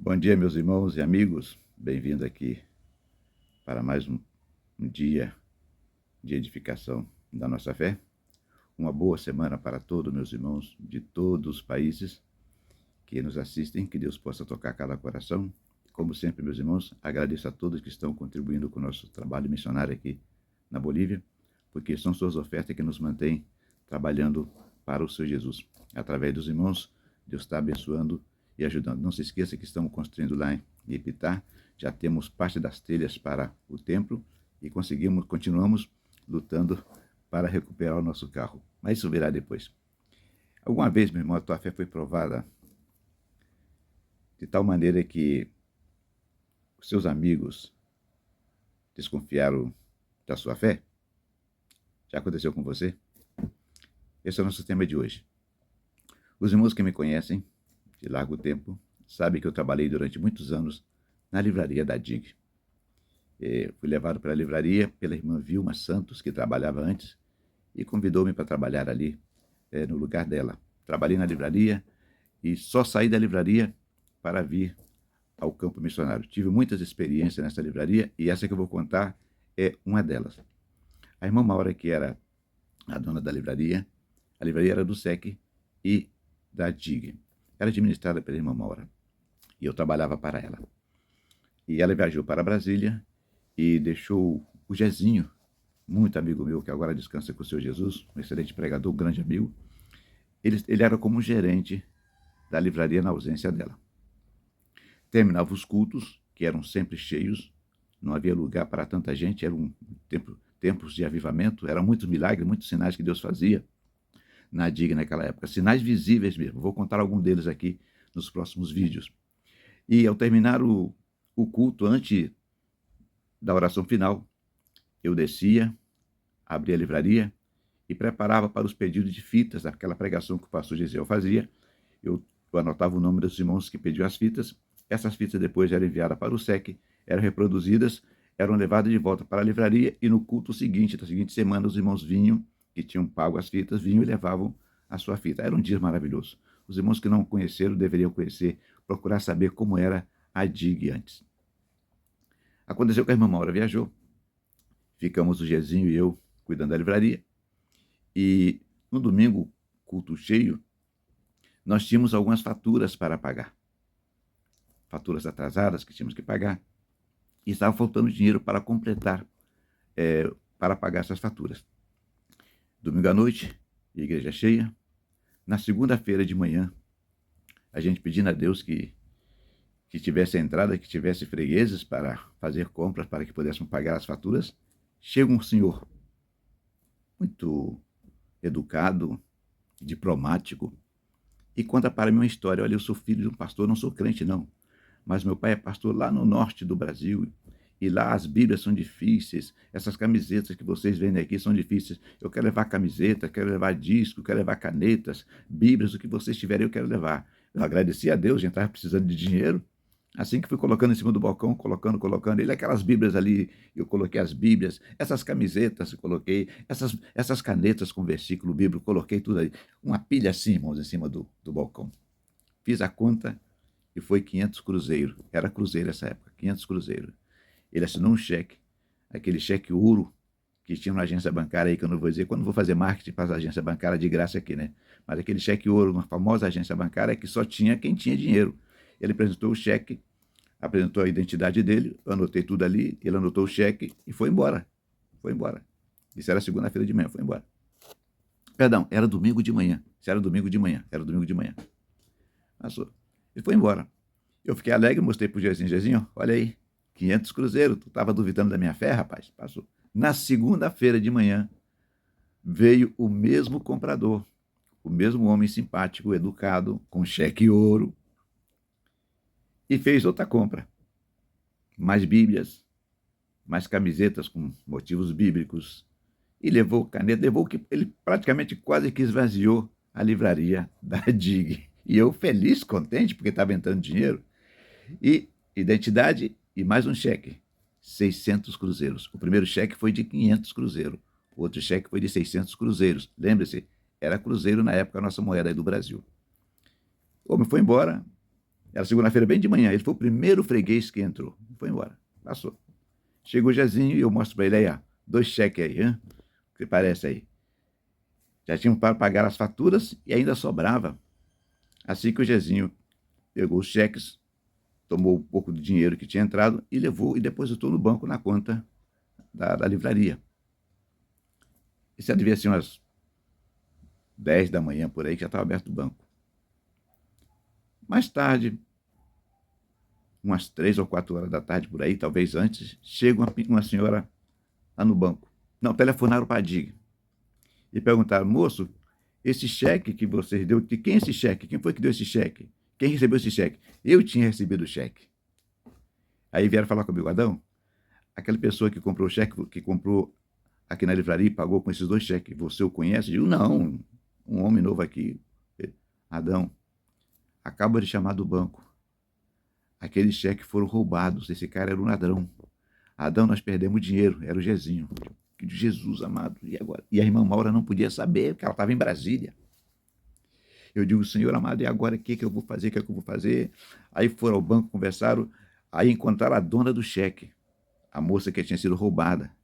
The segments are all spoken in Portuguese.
Bom dia, meus irmãos e amigos. Bem-vindo aqui para mais um dia de edificação da nossa fé. Uma boa semana para todos, meus irmãos de todos os países que nos assistem. Que Deus possa tocar cada coração. Como sempre, meus irmãos, agradeço a todos que estão contribuindo com o nosso trabalho missionário aqui na Bolívia, porque são suas ofertas que nos mantêm trabalhando para o Senhor Jesus. Através dos irmãos, Deus está abençoando e ajudando. Não se esqueça que estamos construindo lá em Ipitá, já temos parte das telhas para o templo e continuamos lutando para recuperar o nosso carro. Mas isso virá depois. Alguma vez, meu irmão, a tua fé foi provada de tal maneira que os seus amigos desconfiaram da sua fé? Já aconteceu com você? Esse é o nosso tema de hoje. Os irmãos que me conhecem de largo tempo sabem que eu trabalhei durante muitos anos na livraria da DIG. Fui levado para a livraria pela irmã Vilma Santos, que trabalhava antes, e convidou-me para trabalhar ali no lugar dela. Trabalhei na livraria e só saí da livraria para vir ao campo missionário. Tive muitas experiências nessa livraria e essa que eu vou contar é uma delas. A irmã Maura, que era a dona da livraria, a livraria era do SEC e da DIG. Era administrada pela irmã Maura e eu trabalhava para ela. E ela viajou para Brasília e deixou o Jezinho, muito amigo meu, que agora descansa com o Senhor Jesus, um excelente pregador, um grande amigo. Ele era como gerente da livraria na ausência dela. Terminava os cultos, que eram sempre cheios, não havia lugar para tanta gente, eram tempos de avivamento, eram muitos milagres, muitos sinais que Deus fazia na DIG naquela época, sinais visíveis mesmo. Vou contar algum deles aqui nos próximos vídeos. E ao terminar o culto, antes da oração final, eu descia, abria a livraria e preparava para os pedidos de fitas, aquela pregação que o pastor Gesiel fazia. Eu anotava o nome dos irmãos que pediam as fitas. Essas fitas depois eram enviadas para o SEC, eram reproduzidas, eram levadas de volta para a livraria e no culto seguinte, da seguinte semana, os irmãos vinham, que tinham pago as fitas, vinham e levavam a sua fita. Era um dia maravilhoso. Os irmãos que não conheceram deveriam conhecer, procurar saber como era a DIG antes. Aconteceu que a irmã Maura viajou, ficamos o Gezinho e eu cuidando da livraria, e no domingo, culto cheio, nós tínhamos algumas faturas para pagar. Faturas atrasadas que tínhamos que pagar. E estava faltando dinheiro para completar, para pagar essas faturas. Domingo à noite, igreja cheia. Na segunda-feira de manhã, a gente pedindo a Deus que tivesse entrada, que tivesse fregueses para fazer compras, para que pudéssemos pagar as faturas. Chega um senhor muito educado, diplomático, e conta para mim uma história. Olha, eu sou filho de um pastor, não sou crente não, mas meu pai é pastor lá no norte do Brasil, e lá as Bíblias são difíceis, essas camisetas que vocês vendem aqui são difíceis. Eu quero levar camiseta, quero levar disco, quero levar canetas, Bíblias, o que vocês tiverem eu quero levar. Eu agradeci a Deus, a gente estava precisando de dinheiro. Assim que fui colocando em cima do balcão, colocando, ele, aquelas Bíblias ali, eu coloquei as Bíblias, essas camisetas eu coloquei, essas canetas com versículo bíblico, coloquei tudo aí. Uma pilha assim, irmãos, em cima do balcão. Fiz a conta e foi 500 cruzeiros. Era cruzeiro essa época, 500 cruzeiros. Ele assinou um cheque, aquele cheque ouro que tinha na agência bancária aí, que eu não vou dizer, quando vou fazer marketing para a agência bancária de graça aqui, né? Mas aquele cheque ouro, uma famosa agência bancária que só tinha quem tinha dinheiro. Ele apresentou o cheque, apresentou a identidade dele, eu anotei tudo ali, ele anotou o cheque e foi embora. Foi embora. Isso era segunda-feira de manhã, foi embora. Perdão, era domingo de manhã. Isso era domingo de manhã, era domingo de manhã. Passou. Ele foi embora. Eu fiquei alegre, mostrei pro Jezinho, olha aí, 500 cruzeiros, tu estava duvidando da minha fé, rapaz? Passou. Na segunda-feira de manhã, veio o mesmo comprador, o mesmo homem simpático, educado, com cheque ouro, e fez outra compra. Mais Bíblias, mais camisetas com motivos bíblicos, e levou caneta, levou que ele praticamente quase que esvaziou a livraria da DIG. E eu feliz, contente, porque estava entrando dinheiro, e identidade e mais um cheque, 600 cruzeiros. O primeiro cheque foi de 500 cruzeiros, o outro cheque foi de 600 cruzeiros. Lembre-se, era cruzeiro na época a nossa moeda aí do Brasil. O homem foi embora, Era segunda-feira, bem de manhã. Ele foi o primeiro freguês que entrou. Foi embora. Passou. Chegou o Jezinho e eu mostro para ele aí, ó. 2 cheques aí, hein? O que parece aí? Já tinham para pagar as faturas e ainda sobrava. Assim que o Jezinho pegou os cheques, tomou um pouco do dinheiro que tinha entrado e levou e depositou no banco na conta da livraria. Isso devia ser umas 10 da manhã por aí, que já estava aberto o banco. Mais tarde, umas 3 ou 4 horas da tarde por aí, talvez antes, chega uma senhora lá no banco. Não, telefonaram para a DIG e perguntaram: moço, esse cheque que vocês deu, de quem é esse cheque? Quem foi que deu esse cheque? Quem recebeu esse cheque? Eu tinha recebido o cheque. Aí vieram falar comigo: Adão, aquela pessoa que comprou o cheque, que comprou aqui na livraria e pagou com esses 2 cheques, você o conhece? Eu digo: não, um homem novo aqui. Adão, acaba de chamar do banco. Aqueles cheques foram roubados, esse cara era um ladrão. Adão, nós perdemos dinheiro, era o Jezinho. Jesus amado, e agora? E a irmã Maura não podia saber, porque ela estava em Brasília. Eu digo: Senhor amado, e agora o que eu vou fazer? O que eu vou fazer? Aí foram ao banco, conversaram, aí encontraram a dona do cheque, a moça que tinha sido roubada.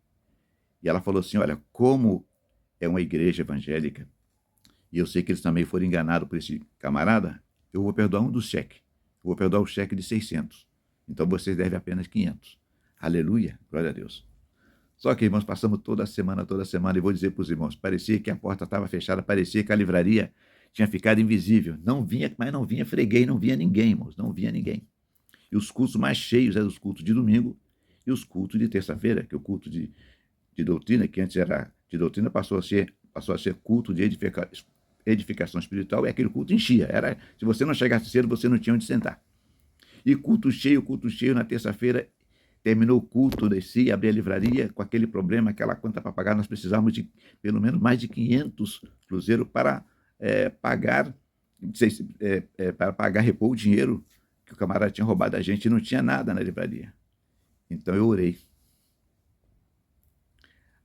E ela falou assim: olha, como é uma igreja evangélica, e eu sei que eles também foram enganados por esse camarada, eu vou perdoar um dos cheques. Eu vou perdoar o cheque de 600. Então vocês devem apenas 500. Aleluia, glória a Deus. Só que, irmãos, passamos toda semana, e vou dizer para os irmãos, parecia que a porta estava fechada, parecia que a livraria tinha ficado invisível. Não vinha, mas não vinha freguês, não vinha ninguém, irmãos, não vinha ninguém. E os cultos mais cheios eram os cultos de domingo e os cultos de terça-feira, que é o culto de doutrina, que antes era de doutrina, passou a ser culto de edificação espiritual, e aquele culto enchia. Se você não chegasse cedo, você não tinha onde sentar. E culto cheio na terça-feira. Terminou o culto, desci, abri a livraria com aquele problema, aquela conta para pagar. Nós precisávamos de pelo menos mais de 500 cruzeiros para pagar, para pagar, repor o dinheiro que o camarada tinha roubado da gente, e não tinha nada na livraria. Então eu orei.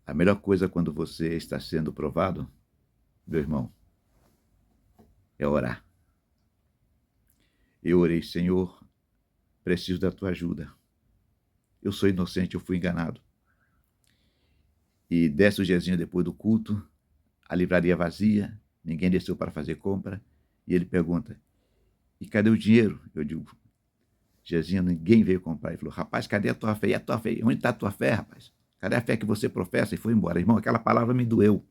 A melhor coisa quando você está sendo provado, meu irmão, é orar. Eu orei: Senhor, preciso da tua ajuda. Eu sou inocente, eu fui enganado. E desce o Jezinho depois do culto, a livraria vazia, ninguém desceu para fazer compra, e ele pergunta: e cadê o dinheiro? Eu digo: Jezinho, ninguém veio comprar. Ele falou: rapaz, cadê a tua fé? E a tua fé? Onde está a tua fé, rapaz? Cadê a fé que você professa? E foi embora. Irmão, aquela palavra me doeu.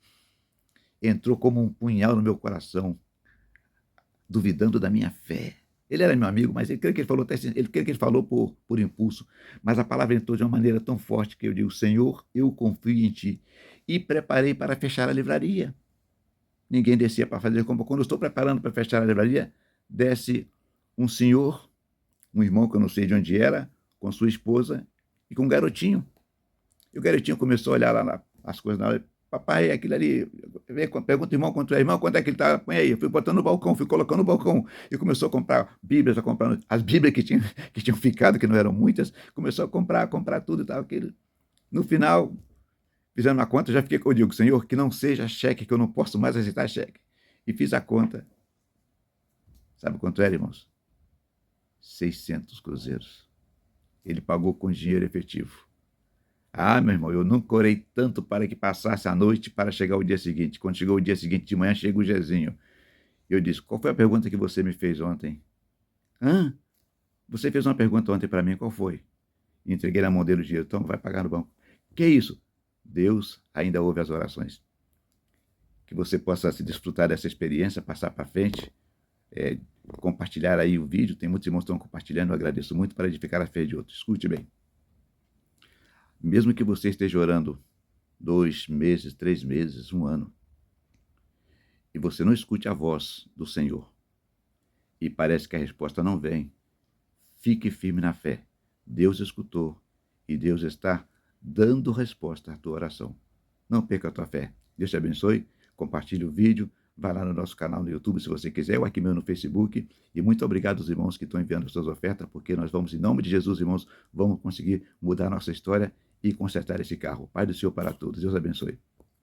Entrou como um punhal no meu coração, duvidando da minha fé. Ele era meu amigo, mas ele creio que ele falou por impulso. Mas a palavra entrou de uma maneira tão forte que eu digo: Senhor, eu confio em ti. E preparei para fechar a livraria. Ninguém descia para fazer compra. Quando eu estou preparando para fechar a livraria, desce um senhor, um irmão que eu não sei de onde era, com sua esposa e com um garotinho. E o garotinho começou a olhar lá as coisas na hora. Papai, aquilo ali, pergunta o irmão quanto é, irmão, quanto é que ele está? Põe aí. Eu fui botando no balcão, fui colocando no balcão. E começou a comprar Bíblias, as Bíblias que tinham ficado, que não eram muitas, começou a comprar tudo e tal. Aquilo. No final, fizendo a conta, já fiquei com o digo: Senhor, que não seja cheque, que eu não posso mais aceitar cheque. E fiz a conta. Sabe quanto era, irmãos? 600 cruzeiros. Ele pagou com dinheiro efetivo. Ah, meu irmão, eu nunca orei tanto para que passasse a noite para chegar o dia seguinte. Quando chegou o dia seguinte de manhã, chega o Jezinho. Eu disse: qual foi a pergunta que você me fez ontem? Hã? Você fez uma pergunta ontem para mim, qual foi? E entreguei na mão dele o dinheiro. Então, vai pagar no banco. Que é isso? Deus ainda ouve as orações. Que você possa se desfrutar dessa experiência, passar para frente, compartilhar aí o vídeo. Tem muitos irmãos que estão compartilhando, eu agradeço muito, para edificar a fé de outros. Escute bem. Mesmo que você esteja orando 2 meses, 3 meses, 1 ano, e você não escute a voz do Senhor, e parece que a resposta não vem, fique firme na fé. Deus escutou e Deus está dando resposta à tua oração. Não perca a tua fé. Deus te abençoe. Compartilhe o vídeo. Vá lá no nosso canal no YouTube se você quiser, ou aqui mesmo no Facebook. E muito obrigado aos irmãos que estão enviando as suas ofertas, porque nós vamos, em nome de Jesus, irmãos, vamos conseguir mudar a nossa história e consertar esse carro. Pai do Senhor para todos. Deus abençoe.